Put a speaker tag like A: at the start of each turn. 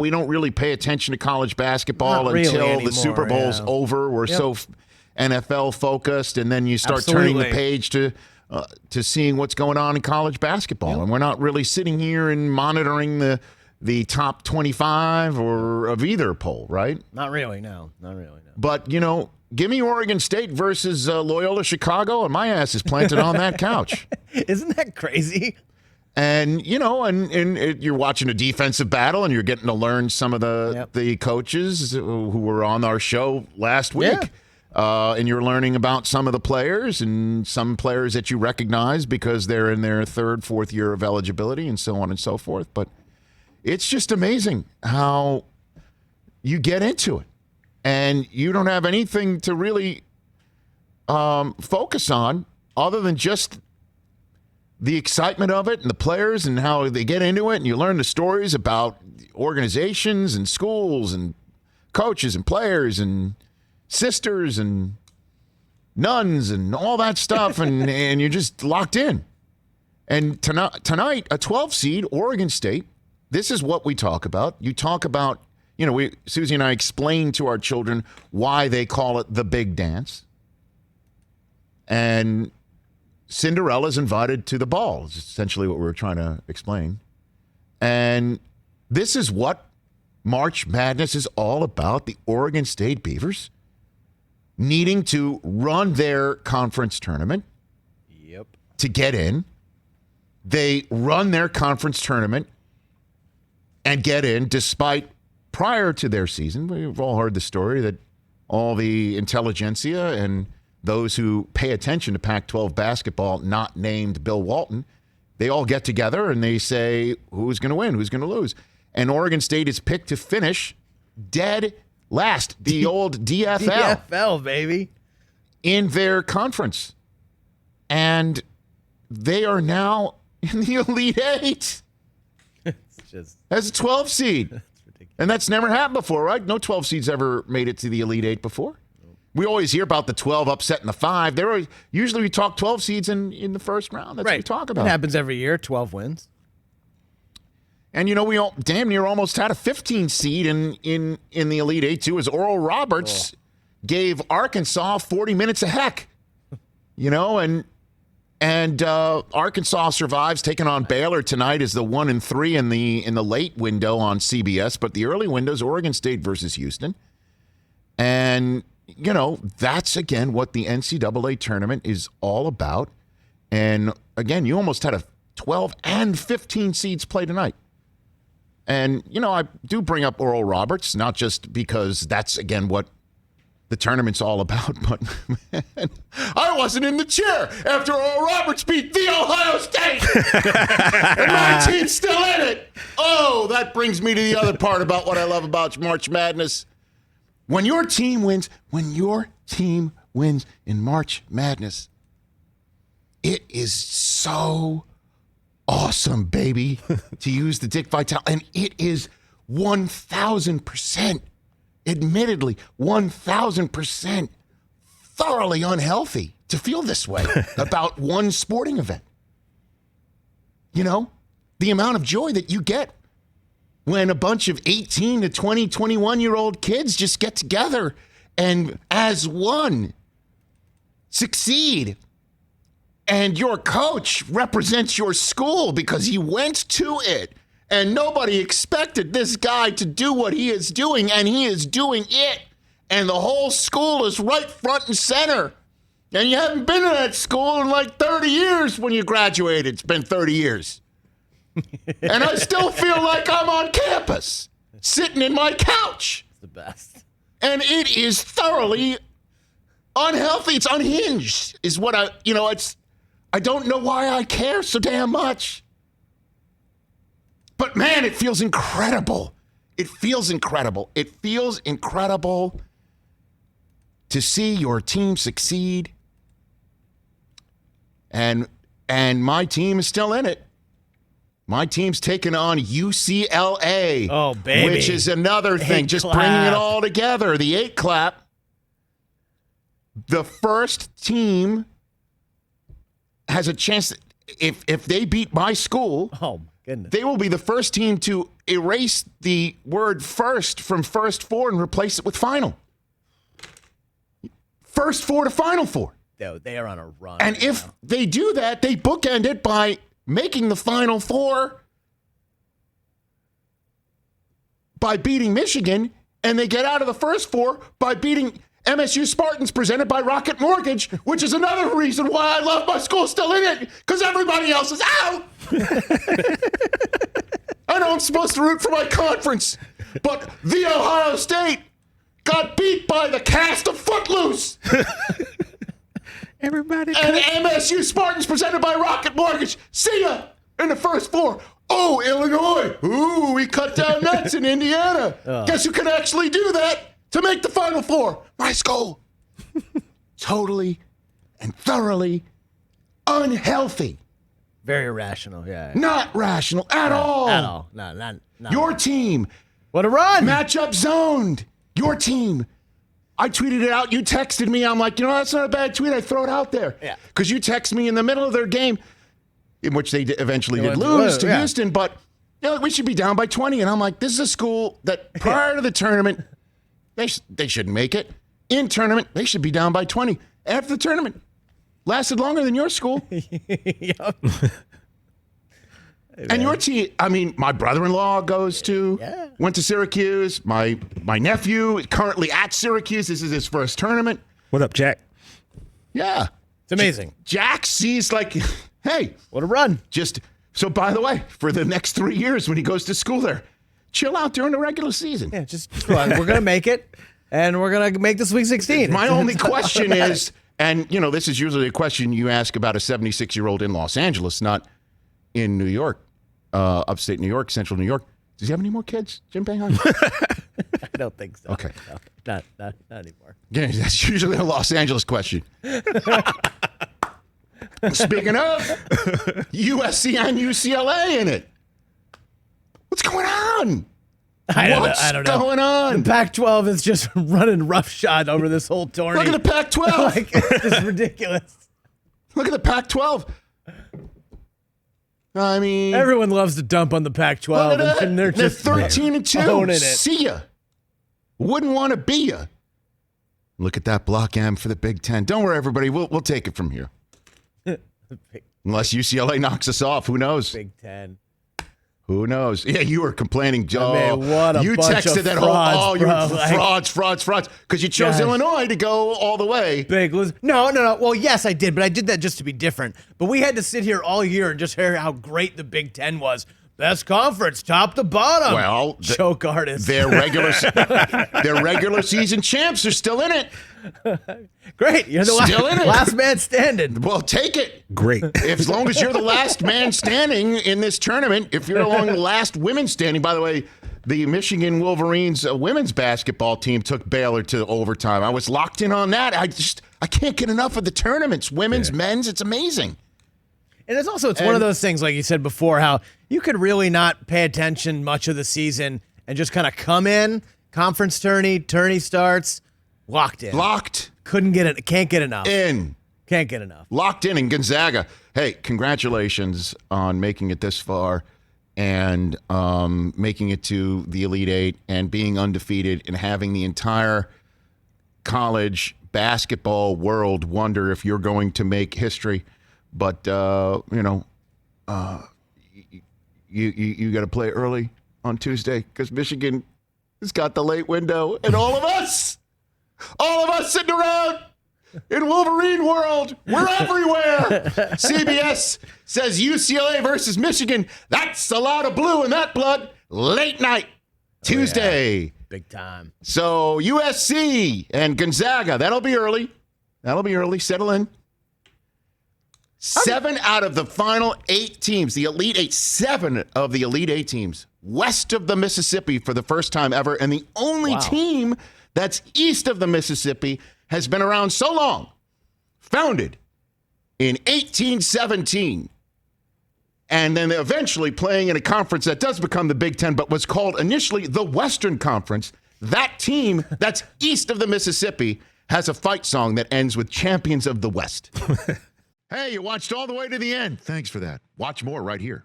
A: we don't really pay attention to college basketball
B: Not really
A: until
B: anymore,
A: the Super Bow's over. We're so NFL focused, and then you start turning the page to seeing what's going on in college basketball, and we're not really sitting here and monitoring the top 25 or of either poll, right?
B: Not really, no. Not really, no.
A: But, give me Oregon State versus Loyola Chicago, and my ass is planted on that couch.
B: Isn't that crazy?
A: And, you're watching a defensive battle, and you're getting to learn some of the coaches who were on our show last week.
B: Yeah.
A: And you're learning about some of the players and some players that you recognize because they're in their third, fourth year of eligibility and so on and so forth. But it's just amazing how you get into it and you don't have anything to really focus on other than just the excitement of it and the players and how they get into it. And you learn the stories about organizations and schools and coaches and players and sisters and nuns and all that stuff, and you're just locked in. And tonight, a 12 seed, Oregon State, this is what we talk about. You talk about, Susie and I explain to our children why they call it the big dance. And Cinderella's invited to the ball, is essentially what we were trying to explain. And this is what March Madness is all about, the Oregon State Beavers needing to run their conference tournament to get in. They run their conference tournament and get in despite prior to their season. We've all heard the story that all the intelligentsia and those who pay attention to Pac-12 basketball, not named Bill Walton, they all get together and they say, who's going to win, who's going to lose? And Oregon State is picked to finish dead last, the old DFL.
B: DFL, baby.
A: In their conference. And they are now in the Elite Eight. As a 12 seed. That's ridiculous. And that's never happened before, right? No 12 seeds ever made it to the Elite Eight before. Nope. We always hear about the 12 upsetting the 5. Usually we talk 12 seeds in the first round. That's what we talk about.
B: It happens every year, 12 wins.
A: And, we all, damn near almost had a 15 seed in the Elite Eight, too, as Oral Roberts gave Arkansas 40 minutes of heck. And Arkansas survives, taking on Baylor tonight as the 1-3 in the late window on CBS. But the early window is Oregon State versus Houston. And, that's, again, what the NCAA tournament is all about. And, again, you almost had a 12 and 15 seeds play tonight. And, I do bring up Oral Roberts, not just because that's, again, what the tournament's all about, but man, I wasn't in the chair after Oral Roberts beat the Ohio State. And my team's still in it. Oh, that brings me to the other part about what I love about March Madness. When your team wins in March Madness, it is so awesome, baby, to use the Dick Vitale. And it is 1,000%, admittedly, 1,000% thoroughly unhealthy to feel this way about one sporting event. The amount of joy that you get when a bunch of 18 to 20, 21-year-old kids just get together and as one succeed. And your coach represents your school because he went to it. And nobody expected this guy to do what he is doing, and he is doing it. And the whole school is right front and center. And you haven't been to that school in like 30 years when you graduated. It's been 30 years. And I still feel like I'm on campus, sitting in my couch.
B: It's the best.
A: And it is thoroughly unhealthy. It's unhinged, is what I don't know why I care so damn much. But, man, it feels incredible. It feels incredible. It feels incredible to see your team succeed. And my team is still in it. My team's taking on UCLA.
B: Oh, baby.
A: Which is another thing. Just bringing it all together. The 8 clap. The first team has a chance, if they beat my school,
B: oh my goodness,
A: they will be the first team to erase the word first from first four and replace it with final. First four to final four.
B: They are on a run.
A: And
B: right
A: if
B: now.
A: they do that, they bookend it by making the final four by beating Michigan, and they get out of the first four by beating MSU Spartans presented by Rocket Mortgage, which is another reason why I love my school still in it, because everybody else is out. I know I'm supposed to root for my conference, but the Ohio State got beat by the cast of Footloose.
C: Everybody.
A: And MSU Spartans presented by Rocket Mortgage. See ya in the first four. Oh, Illinois. Ooh, we cut down nuts in Indiana. Guess who can actually do that to make the Final Four? My school. Totally and thoroughly unhealthy.
B: Very irrational, yeah.
A: Not rational at all.
B: At all. No, not.
A: Your team.
B: What a run.
A: Matchup zoned. Your team. I tweeted it out. You texted me. I'm like, that's not a bad tweet. I throw it out there.
B: Yeah.
A: Because you text me in the middle of their game, in which they eventually did
B: went to
A: lose to
B: yeah.
A: Houston, but we should be down by 20. And I'm like, this is a school that prior to the tournament, they shouldn't make it. In tournament, they should be down by 20. After the tournament, lasted longer than your school.
B: Yep.
A: And your team, my brother-in-law went to Syracuse. My nephew is currently at Syracuse. This is his first tournament.
C: What up, Jack?
A: Yeah.
B: It's amazing.
A: Jack sees like, hey.
B: What a run.
A: So by the way, for the next 3 years when he goes to school there, chill out during the regular season.
B: Yeah, just run. We're going to make it, and we're going to make the Sweet 16.
A: My only question is, and this is usually a question you ask about a 76-year-old in Los Angeles, not in New York, upstate New York, central New York. Does he have any more kids, Jim Boeheim?
B: I don't think so.
A: Okay.
B: No, not anymore.
A: Yeah, that's usually a Los Angeles question. Speaking of, USC and UCLA in it. What's going on?
B: I don't know.
A: What's going on?
B: The Pac-12 is just running roughshod over this whole tourney.
A: Look at the Pac-12.
B: It's just ridiculous.
A: Look at the Pac-12.
B: Everyone loves to dump on the Pac-12, and they're just
A: 13-2.
B: owning it.
A: See ya. Wouldn't want to be ya. Look at that block M for the Big Ten. Don't worry, everybody. We'll take it from here. Unless UCLA knocks us off, who knows?
B: Big Ten.
A: Who knows? Yeah, you were complaining, Joe.
B: What a
A: you
B: bunch
A: texted
B: of
A: that
B: frauds,
A: whole,
B: bro.
A: frauds, because you chose
B: Guys.
A: Illinois to go all the way.
B: Big lose. No. Well, yes, I did, but I did that just to be different. But we had to sit here all year and just hear how great the Big Ten was. Best conference, top to bottom.
A: Well,
B: choke artists.
A: Their regular season champs are still in it.
B: Great. You're the
A: Still in it.
B: last man standing.
A: Well, take it.
C: Great.
A: As long as you're the last man standing in this tournament, if you're along the last women standing, by the way, the Michigan Wolverines women's basketball team took Baylor to overtime. I was locked in on that. I can't get enough of the tournaments, women's, men's. It's amazing.
B: And it's one of those things, like you said before, how you could really not pay attention much of the season and just kind of come in, conference tourney starts, locked in.
A: Locked.
B: Can't get enough.
A: In.
B: Can't get enough.
A: Locked in Gonzaga. Hey, congratulations on making it this far and making it to the Elite Eight and being undefeated and having the entire college basketball world wonder if you're going to make history. But, you got to play early on Tuesday because Michigan has got the late window. And all of us sitting around in Wolverine world, we're everywhere. CBS says UCLA versus Michigan. That's a lot of blue in that blood. Late night, Tuesday.
B: Yeah. Big time.
A: So USC and Gonzaga, that'll be early. Settle in. 7 out of the final 8 teams, the Elite Eight, 7 of the Elite Eight teams west of the Mississippi for the first time ever. And the only team that's east of the Mississippi has been around so long, founded in 1817. And then eventually playing in a conference that does become the Big Ten, but was called initially the Western Conference. That team that's east of the Mississippi has a fight song that ends with Champions of the West. Hey, you watched all the way to the end. Thanks for that. Watch more right here.